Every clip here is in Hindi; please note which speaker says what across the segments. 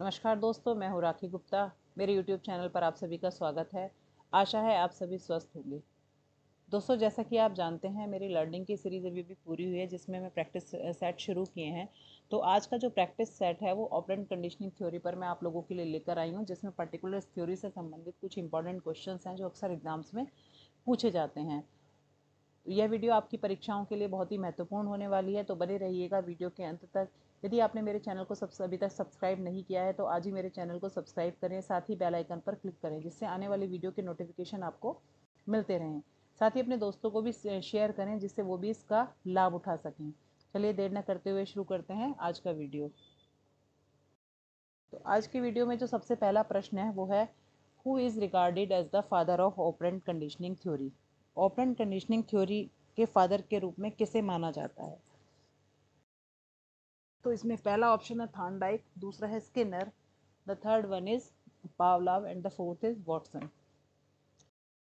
Speaker 1: नमस्कार दोस्तों, मैं हूँ राखी गुप्ता। मेरे YouTube चैनल पर आप सभी का स्वागत है। आशा है आप सभी स्वस्थ होंगे। दोस्तों, जैसा कि आप जानते हैं, मेरी लर्निंग की सीरीज़ अभी भी पूरी हुई है जिसमें मैं प्रैक्टिस सेट शुरू किए हैं। तो आज का जो प्रैक्टिस सेट है वो ऑपरेंट कंडीशनिंग थ्योरी पर मैं आप लोगों के लिए लेकर आई हूँ, जिसमें पर्टिकुलर थ्योरी से संबंधित कुछ इंपॉर्टेंट क्वेश्चन हैं जो अक्सर एग्जाम्स में पूछे जाते हैं। यह वीडियो आपकी परीक्षाओं के लिए बहुत ही महत्वपूर्ण होने वाली है, तो बने रहिएगा वीडियो के अंत तक। यदि आपने मेरे चैनल को अभी तक सब्सक्राइब नहीं किया है तो आज ही मेरे चैनल को सब्सक्राइब करें, साथ ही बेल आइकन पर क्लिक करें जिससे आने वाली वीडियो के नोटिफिकेशन आपको मिलते रहें। साथ ही अपने दोस्तों को भी शेयर करें जिससे वो भी इसका लाभ उठा सकें। चलिए देर न करते हुए शुरू करते हैं आज का वीडियो। तो आज की वीडियो में जो सबसे पहला प्रश्न है वो है, who is regarded as the father of operant conditioning theory. Operant conditioning theory के फादर के रूप में किसे माना जाता है? तो इसमें पहला ऑप्शन है थॉर्नडाइक, दूसरा है Skinner, the third one is पावलाव and the fourth is Watson.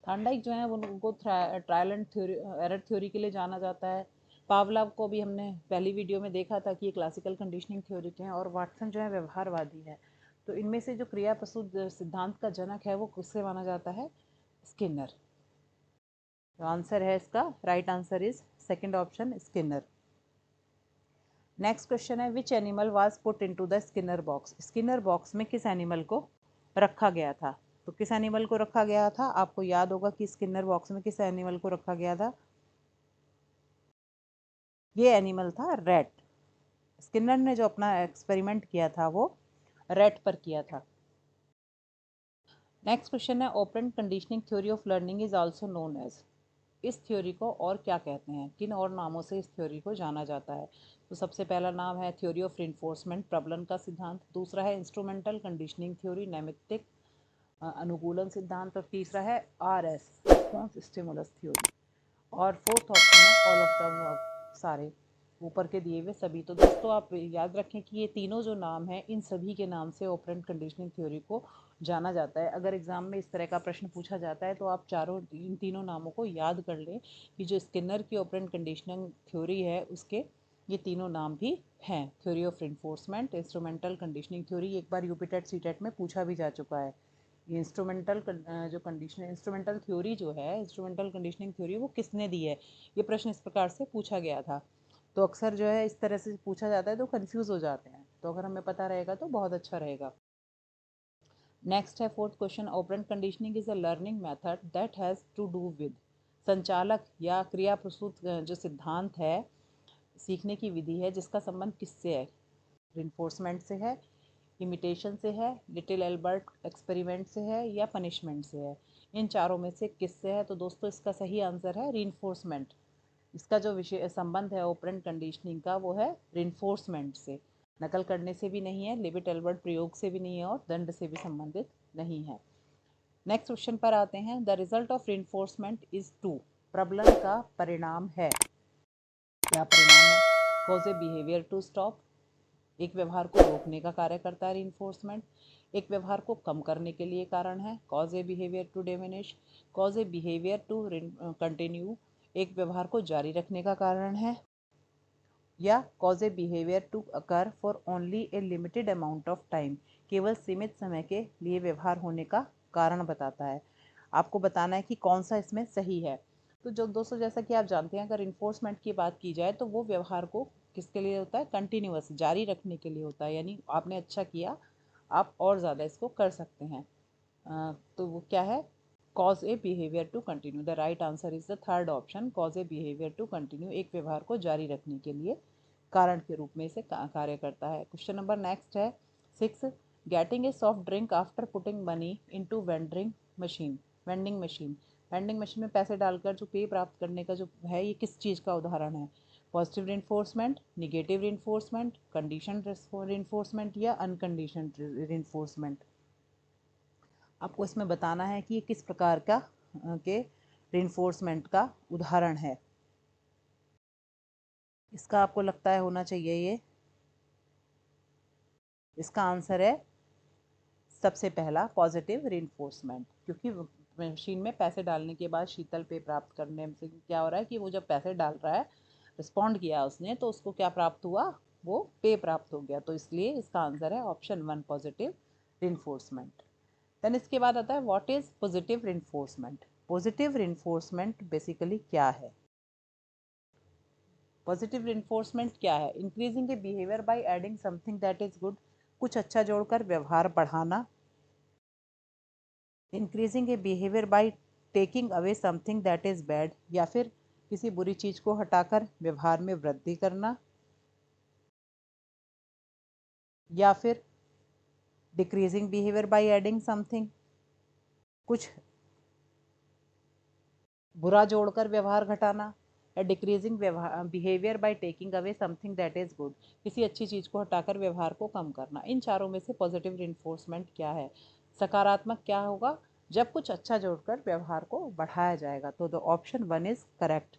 Speaker 1: Thorndike जो है उनको trial and theory error theory के लिए जाना जाता है। पावलाव को भी हमने पहली वीडियो में देखा था कि ये क्लासिकल कंडीशनिंग थ्योरी के हैं, और वाटसन जो है व्यवहारवादी है। तो इनमें से जो क्रिया प्रसूत सिद्धांत का जनक है वो किससे माना जाता है? स्किनर। तो आंसर है इसका right answer is second option, Skinner. Next question है, which animal was put into the Skinner box. Skinner box में किस एनिमल को रखा गया था? तो किस एनिमल को रखा गया था? आपको याद होगा कि स्किनर बॉक्स में किस एनिमल को रखा गया था। ये एनिमल था रैट। स्किनर ने जो अपना एक्सपेरिमेंट किया था वो रैट पर किया था। नेक्स्ट क्वेश्चन है, operant conditioning theory of learning is also known as. इस थ्योरी को और क्या कहते हैं? किन और नामों से इस थ्योरी को जाना जाता है? तो सबसे पहला नाम है थ्योरी ऑफ रिइंफोर्समेंट, प्रबलन का सिद्धांत। दूसरा है इंस्ट्रूमेंटल कंडीशनिंग थ्योरी, नैमित्तिक अनुकूलन सिद्धांत। और तीसरा है RS, रिस्पॉन्स स्टिमुलस थ्योरी। और फोर्थ ऑप्शन है ऑल ऑफ द सारे ऊपर के दिए हुए सभी। तो दोस्तों आप याद रखें कि ये तीनों जो नाम हैं इन सभी के नाम से ऑपरेंट कंडीशनिंग थ्योरी को जाना जाता है। अगर एग्जाम में इस तरह का प्रश्न पूछा जाता है तो आप इन तीनों नामों को याद कर लें कि जो स्किनर की ऑपरेंट कंडीशनिंग थ्योरी है उसके ये तीनों नाम भी हैं। Theory of reinforcement, instrumental conditioning theory, एक बार यूपीटेट सीटेट में पूछा भी जा चुका है। ये इंस्ट्रूमेंटल थ्योरी जो है, इंस्ट्रूमेंटल कंडीशनिंग थ्योरी वो किसने दी है, ये प्रश्न इस प्रकार से पूछा गया था। तो अक्सर जो है इस तरह से पूछा जाता है तो कंफ्यूज हो जाते हैं, तो अगर हमें पता रहेगा तो बहुत अच्छा रहेगा। नेक्स्ट है fourth question, operant conditioning is a learning method that has to do with. संचालक या क्रिया प्रसूत जो सिद्धांत है, सीखने की विधि है जिसका संबंध किससे है? रिइंफोर्समेंट से है, इमिटेशन से है, लिटिल एल्बर्ट एक्सपेरिमेंट से है, या पनिशमेंट से है? इन चारों में से किससे है? तो दोस्तों इसका सही आंसर है रिइंफोर्समेंट। इसका जो विषय संबंध है ऑपरेंट कंडीशनिंग का वो है रिइंफोर्समेंट से। नकल करने से भी नहीं है, लिबिट एल्बर्ट प्रयोग से भी नहीं है, और दंड से भी संबंधित नहीं है। नेक्स्ट क्वेश्चन पर आते हैं, the result of reinforcement is to. प्रबलन का परिणाम है, क्या परिणाम है? Cause a behaviour to stop, एक व्यवहार को रोकने का कार्य करता है रिइंफोर्समेंट। एक व्यवहार को कम करने के लिए कारण है, cause a behaviour to diminish. Cause a behaviour to continue, एक व्यवहार को जारी रखने का कारण है। या cause a behaviour to occur for only a limited amount of time, केवल सीमित समय के लिए व्यवहार होने का कारण बताता है। आपको बताना है कि कौन सा इसमें सही है। तो जो दोस्तों, जैसा कि आप जानते हैं, अगर इन्फोर्समेंट की बात की जाए तो वो व्यवहार को किसके लिए होता है? कंटिन्यूअस, जारी रखने के लिए होता है। यानी आपने अच्छा किया, आप और ज़्यादा इसको कर सकते हैं। तो वो क्या है? Cause a behaviour to continue. The right answer is the third option, cause a behaviour to continue, एक व्यवहार को जारी रखने के लिए कारण के रूप में इसे कार्य करता है। क्वेश्चन नंबर नेक्स्ट है 6, getting a soft drink after putting money into machine vending machine. Vending machine में पैसे डालकर जो पेय प्राप्त करने का जो है, ये किस चीज़ का उदाहरण है? Positive reinforcement, negative reinforcement, condition reinforcement, या अनकंडीशन रिइंफोर्समेंट? आपको इसमें बताना है कि ये किस प्रकार का के रिइंफोर्समेंट का उदाहरण है। इसका आपको लगता है होना चाहिए ये। इसका आंसर है सबसे पहला, पॉजिटिव रिइंफोर्समेंट। क्योंकि मशीन में पैसे डालने के बाद शीतल पेय प्राप्त करने से क्या हो रहा है कि वो जब पैसे डाल रहा है, रिस्पॉन्ड किया उसने, तो उसको क्या प्राप्त हुआ? वो पे प्राप्त हो गया। तो इसलिए इसका आंसर है ऑप्शन 1 पॉजिटिव रिइंफोर्समेंट। देन इसके बाद आता है what is positive reinforcement. Positive reinforcement basically क्या है? पॉजिटिव रिइंफोर्समेंट क्या है? Increasing A behaviour by adding something that is good, कुछ अच्छा जोड़कर व्यवहार बढ़ाना। Increasing A behaviour by taking away something that is bad, या फिर किसी बुरी चीज को हटाकर व्यवहार में वृद्धि करना, या फिर decreasing behaviour by adding something, कुछ बुरा जोड़कर व्यवहार घटाना, या decreasing behaviour by taking away something that is good, किसी अच्छी चीज को हटाकर व्यवहार को कम करना। इन चारों में से पॉजिटिव रिइंफोर्समेंट क्या है? सकारात्मक क्या होगा? जब कुछ अच्छा जोड़कर व्यवहार को बढ़ाया जाएगा। तो the option 1 is correct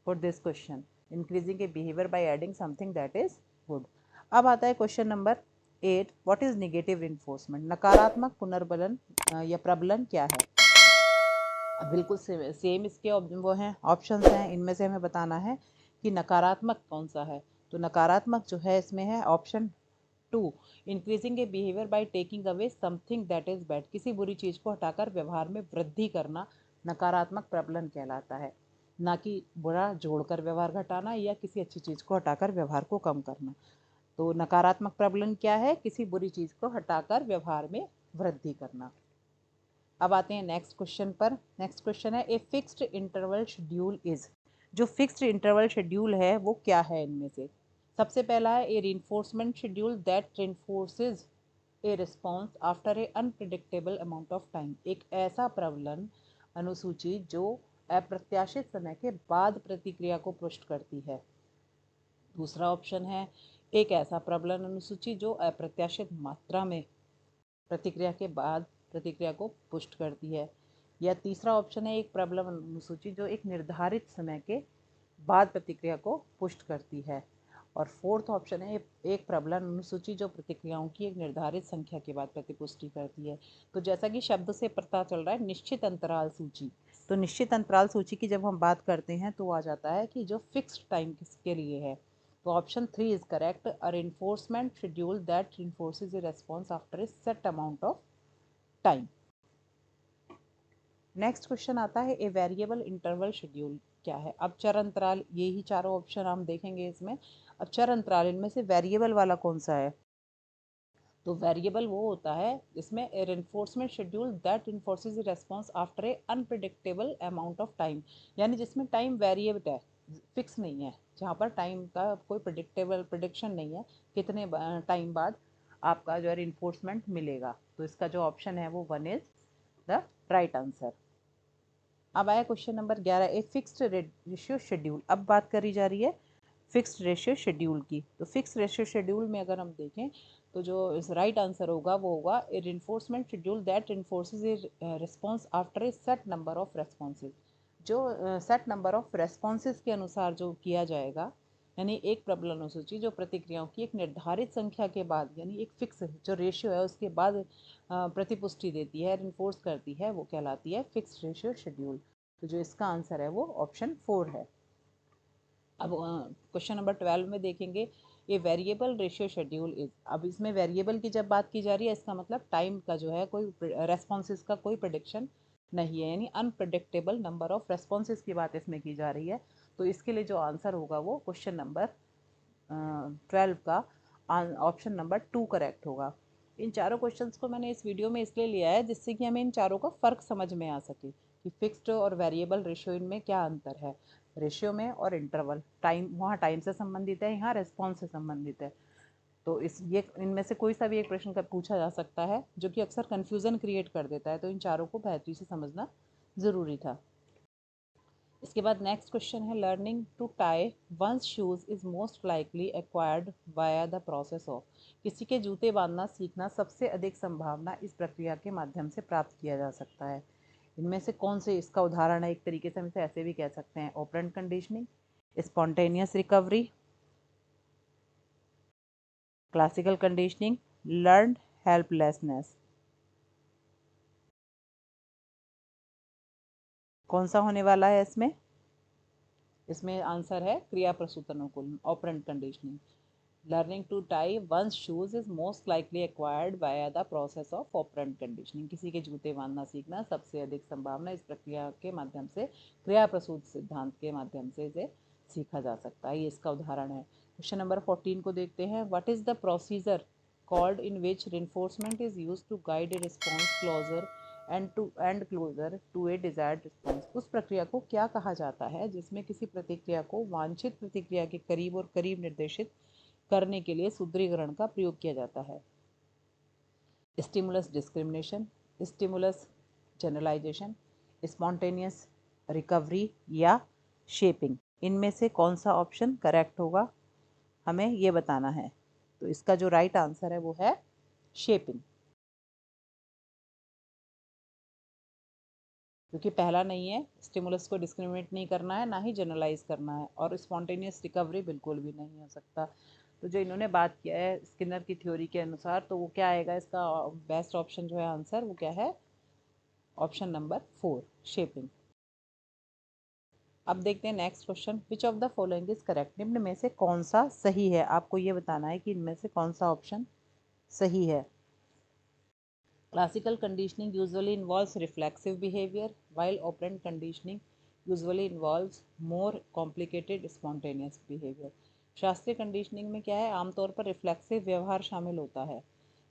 Speaker 1: for this question, increasing A behaviour by adding something that is good. अब आता है question number 8, what is negative reinforcement. नकारात्मक पुनर्बलन या प्रबलन क्या है? बिल्कुल सेम इसके वो हैं ऑप्शंस हैं, इनमें से हमें बताना है कि नकारात्मक कौन सा है। तो नकारात्मक जो है इसमें है option 2, increasing A behaviour by taking away something that is bad, किसी बुरी चीज को हटाकर व्यवहार में वृद्धि करना नकारात्मक प्रबलन कहलाता है, ना कि बुरा जोड़कर व्यवहार घटाना या किसी अच्छी चीज को हटाकर व्यवहार को कम करना। तो नकारात्मक प्रबलन क्या है? किसी बुरी चीज को हटाकर व्यवहार में वृद्धि करना। अब आते हैं नेक्स्ट क्वेश्चन पर। नेक्स्ट क्वेश्चन है a fixed interval schedule is. जो फिक्स्ड इंटरवल शेड्यूल है वो क्या है इनमें से? सबसे पहला है a reinforcement schedule that reinforces a response after a unpredictable amount of time, एक ऐसा प्रबलन अनुसूची जो अप्रत्याशित समय के बाद प्रतिक्रिया को पुष्ट करती है। दूसरा ऑप्शन है एक ऐसा प्रबलन अनुसूची जो अप्रत्याशित मात्रा में प्रतिक्रिया के बाद प्रतिक्रिया को पुष्ट करती है। या तीसरा ऑप्शन है एक प्रबलन अनुसूची जो एक निर्धारित समय के बाद प्रतिक्रिया को पुष्ट करती है। और फोर्थ ऑप्शन है एक प्रबलन अनुसूची जो प्रतिक्रियाओं की एक निर्धारित संख्या के बाद प्रतिपुष्टि करती है। तो जैसा कि शब्द से पता चल रहा है निश्चित अंतराल सूची, तो निश्चित अंतराल सूची की जब हम बात करते हैं तो आ जाता है कि जो फिक्स्ड टाइम किसके लिए है। तो option 3 is correct, a reinforcement schedule that reinforces a response after a set amount of time। Next question आता है ए वेरिएबल इंटरवल शेड्यूल क्या है। अब चर अंतराल, ये ही चारों ऑप्शन हम देखेंगे इसमें। अब चर अंतराल इनमें से वेरिएबल वाला कौन सा है? तो वेरिएबल वो होता है जिसमें a reinforcement schedule that enforces response after a unpredictable amount of time, यानी जिसमें टाइम वेरिएबल है, फिक्स नहीं है, जहाँ पर टाइम का कोई प्रिडिक्शन नहीं है कितने टाइम बाद आपका जो है इन्फोर्समेंट मिलेगा। तो इसका जो ऑप्शन है वो 1 इज द राइट आंसर। अब आया question number 11, a fixed ratio schedule. अब बात करी जा रही है फिक्स्ड रेशियो शेड्यूल की। तो फिक्स्ड रेशियो शेड्यूल में अगर हम देखें तो जो राइट आंसर होगा वो होगा a reinforcement schedule that reinforces a response after a set number of responses. जो सेट नंबर ऑफ रेस्पॉन्सेज के अनुसार जो किया जाएगा, यानी एक प्रबलन अनुसूची जो प्रतिक्रियाओं की एक निर्धारित संख्या के बाद, यानी एक फिक्स जो रेशियो है उसके बाद प्रतिपुष्टि देती है, रिइंफोर्स करती है, वो कहलाती है फिक्स्ड रेशियो शेड्यूल। तो जो इसका आंसर है वो ऑप्शन 4 है। अब क्वेश्चन नंबर 12 में देखेंगे ये वेरिएबल रेशियो शेड्यूल इज। अब इसमें वेरिएबल की जब बात की जा रही है इसका मतलब टाइम का जो है कोई रेस्पॉन्सेज का कोई प्रिडिक्शन नहीं है, यानी अनप्रिडिक्टेबल नंबर ऑफ रेस्पॉन्सेज की बात इसमें की जा रही है। तो इसके लिए जो आंसर होगा वो क्वेश्चन नंबर 12 का ऑप्शन नंबर 2 करेक्ट होगा। इन चारों क्वेश्चंस को मैंने इस वीडियो में इसलिए लिया है जिससे कि हमें इन चारों का फ़र्क समझ में आ सके कि फिक्स्ड और वेरिएबल रेशियो इनमें क्या अंतर है। रेशियो में और इंटरवल टाइम, वहाँ टाइम से संबंधित है, यहाँ रेस्पॉन्स से संबंधित है। तो इस ये इनमें से कोई सा भी एक प्रश्न का पूछा जा सकता है जो कि अक्सर कन्फ्यूज़न क्रिएट कर देता है। तो इन चारों को बेहतरी से समझना ज़रूरी था। इसके बाद नेक्स्ट क्वेश्चन है learning to tie one's shoes is most likely acquired via the process of. किसी के जूते बांधना सीखना सबसे अधिक संभावना इस प्रक्रिया के माध्यम से प्राप्त किया जा सकता है। इनमें से कौन से इसका उदाहरण है? एक तरीके से हम इसे ऐसे भी कह सकते हैं operant conditioning, spontaneous recovery, classical conditioning, learned helplessness. कौन सा होने वाला है इसमें? इसमें आंसर है क्रिया प्रसूत अनुकूलन, operant conditioning. Learning to tie one's shoes is most likely acquired by the process of operant conditioning. किसी के जूते बांधना सीखना सबसे अधिक संभावना इस प्रक्रिया के माध्यम से, क्रिया प्रसूत सिद्धांत के माध्यम से इसे सीखा जा सकता है। ये इसका उदाहरण है। क्वेश्चन नंबर 14 को देखते हैं। What is the procedure called in which reinforcement is used to guide a response closer and closer to a desired response। उस प्रक्रिया को क्या कहा जाता है जिसमें किसी प्रतिक्रिया को वांछित प्रतिक्रिया के करीब और करीब निर्देशित करने के लिए सुदृढ़ीकरण का प्रयोग किया जाता है? Stimulus discrimination, stimulus generalisation, spontaneous recovery या शेपिंग। इनमें से कौन सा ऑप्शन करेक्ट होगा, हमें ये बताना है। तो इसका जो राइट आंसर है वो है शेपिंग, क्योंकि पहला नहीं है, स्टिमुलस को डिस्क्रिमिनेट नहीं करना है, ना ही जनरलाइज करना है, और स्पॉन्टेनियस रिकवरी बिल्कुल भी नहीं हो सकता। तो जो इन्होंने बात किया है स्किनर की थ्योरी के अनुसार, तो वो क्या आएगा, इसका बेस्ट ऑप्शन जो है आंसर वो क्या है, ऑप्शन नंबर 4 शेपिंग। अब देखते हैं next question. Which of the following is correct. निम्न में से कौन सा सही है, आपको ये बताना है कि इनमें से कौन सा ऑप्शन सही है। Classical conditioning usually involves reflexive behavior, while operant conditioning usually involves more complicated spontaneous behavior। शास्त्रीय कंडीशनिंग में क्या है, आमतौर पर रिफ्लेक्सिव व्यवहार शामिल होता है,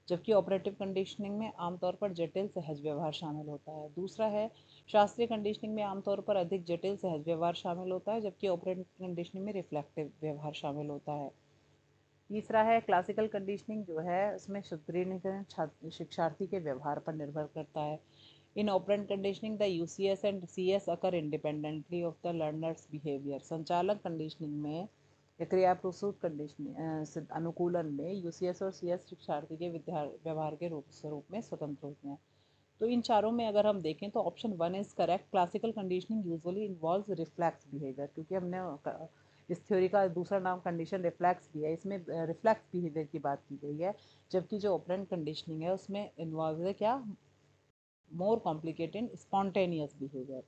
Speaker 1: जबकि ऑपरेटिव कंडीशनिंग में आमतौर पर जटिल सहज व्यवहार शामिल होता है। दूसरा है, शास्त्रीय कंडीशनिंग में आमतौर पर अधिक जटिल सहज व्यवहार शामिल होता है, जबकि ऑपरेटिव कंडीशनिंग में रिफ्लेक्टिव व्यवहार शामिल होता है। तीसरा है, क्लासिकल कंडीशनिंग जो है उसमें सुदृढ़ीकरण छात्र शिक्षार्थी के व्यवहार पर निर्भर करता है। In operant conditioning the UCS and CS occur independently of the learner's behaviour. संचालक कंडीशनिंग में या क्रिया प्रसूत कंडीशनिंग अनुकूलन में यूसीएस और सीएस शिक्षार्थी के व्यवहार के स्वरूप में स्वतंत्र होते हैं। तो इन चारों में अगर हम देखें तो option 1 is correct. Classical conditioning usually involves reflex behaviour, क्योंकि हमने इस थ्योरी का दूसरा नाम कंडीशन रिफ्लेक्स भी है, इसमें रिफ्लेक्स बिहेवियर की बात की गई है। जबकि जो ऑपरेंट कंडीशनिंग है उसमें इन्वॉल्व है क्या, मोर कॉम्प्लिकेटेड स्पॉन्टेनियस बिहेवियर।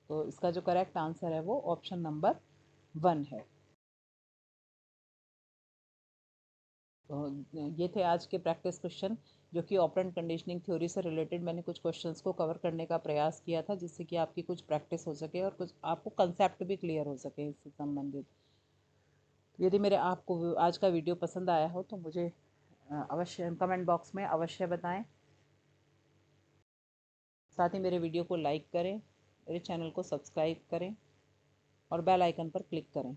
Speaker 1: तो इसका जो करेक्ट आंसर है वो ऑप्शन नंबर 1 है। तो ये थे आज के प्रैक्टिस क्वेश्चन, जो कि ऑपरेंट कंडीशनिंग थ्योरी से रिलेटेड मैंने कुछ क्वेश्चंस को कवर करने का प्रयास किया था, जिससे कि आपकी कुछ प्रैक्टिस हो सके और कुछ आपको कंसेप्ट भी क्लियर हो सके इससे संबंधित। यदि मेरे आपको आज का वीडियो पसंद आया हो तो मुझे अवश्य कमेंट बॉक्स में अवश्य बताएं। साथ ही मेरे वीडियो को लाइक करें, मेरे चैनल को सब्सक्राइब करें और बेल आइकन पर क्लिक करें।